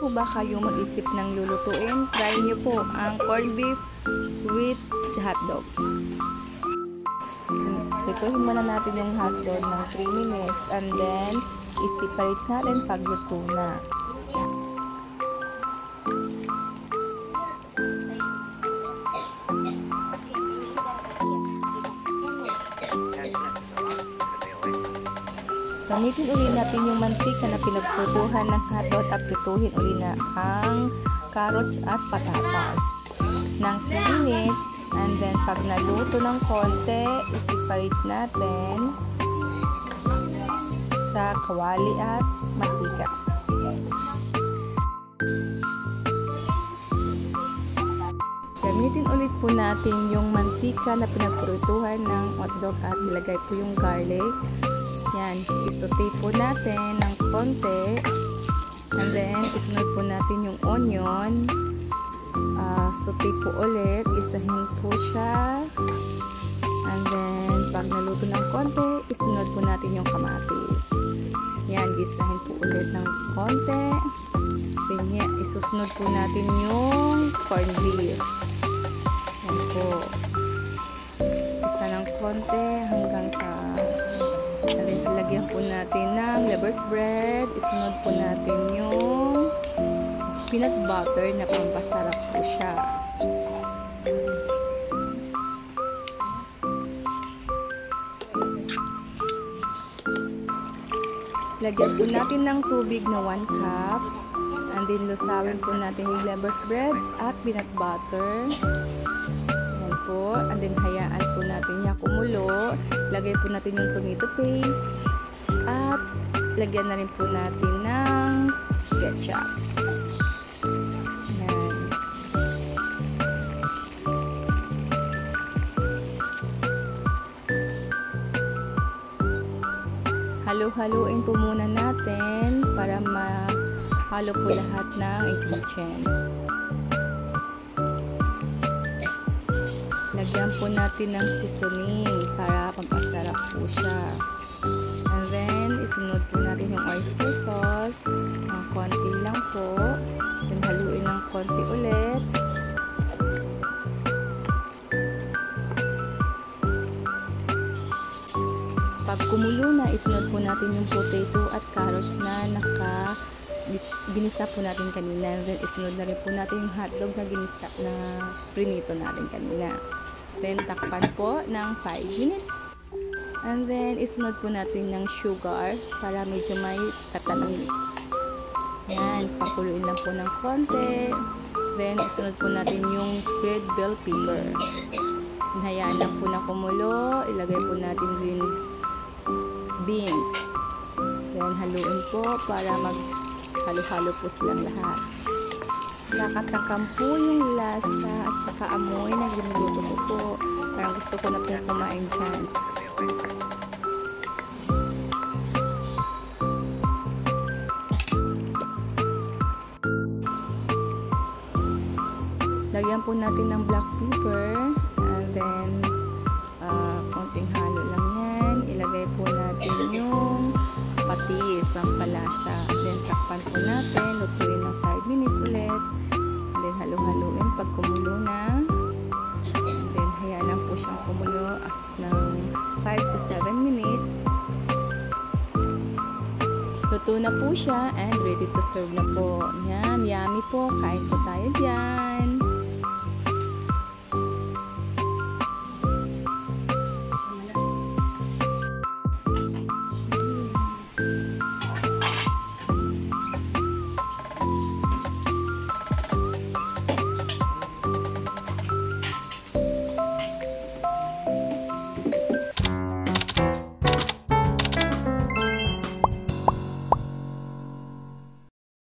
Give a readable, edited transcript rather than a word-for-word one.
po ba kayo mag-isip ng lulutuin? Try nyo po ang corned beef with hotdog. Lutuin muna natin yung hotdog ng 3 minutes and then i-separate natin pag luto na. Gamitin uli natin yung mantika na pinagputuhan ng hotdog at lutuin uli na ang carrots at patatas ng 3 minutes, and then pag naluto ng konti, i-separate natin sa kawali at mantika. Gamitin ulit po natin yung mantika na pinagputuhan ng hotdog at ilagay po yung garlic. Yan, isote po natin ng konti, and then isunod po natin yung onion, sote po ulit, isahin po siya, and then pag naluto ng konti, isunod po natin yung kamatis. Yan, gisahin po ulit ng konti, then isusunod po natin yung corned beef. Yan po, isa ng konti hanggang sa lagyan po natin ng leber's bread. Isunod po natin yung peanut butter na pampasarap po siya. Lagyan po natin ng tubig na 1 cup. And then lusawin po natin yung leber's bread at peanut butter. Yan po. And then hayaan po natin niya kumulo. Lagay po natin yung tomato paste. At lagyan na rin po natin ng ketchup. Yan. Halo-haluin po muna natin para mahalo po lahat ng ingredients. Lagyan po natin ng seasoning para pampasarap po siya. And then, isunod po natin yung oyster sauce. Ng konti lang po. Then, haluin ng konti ulit. Pag kumulo na, isunod po natin yung potato at carrots na ginisa po natin kanina. And then, isunod na rin po natin yung hotdog na ginisa na prinito natin kanina. Then, takpan po ng 5 minutes. And then, isunod po natin ng sugar para medyo may tatamis. Yan, pakuluin lang po ng konti. Then, isunod po natin yung red bell pepper. Hayaan lang po na kumulo. Ilagay po natin green beans. Then, haluin po para mag-halo-halo po silang lahat. Nakatakam po yung lasa at saka amoy na ginuluto ko po. Parang gusto ko na po kumain dyan. Lagyan po natin ng black pepper, and then konting halo lang yan. Ilagay po natin yung patis ng palasa. Then takpan po natin, lutuin ng 5 minutes ulit. And then halo-haloin pag kumulo na. And then hayaan lang po siyang kumulo ng 5 to 7 minutes. Luto na po siya and ready to serve na po. Yan, yummy po. Kain po tayo dyan.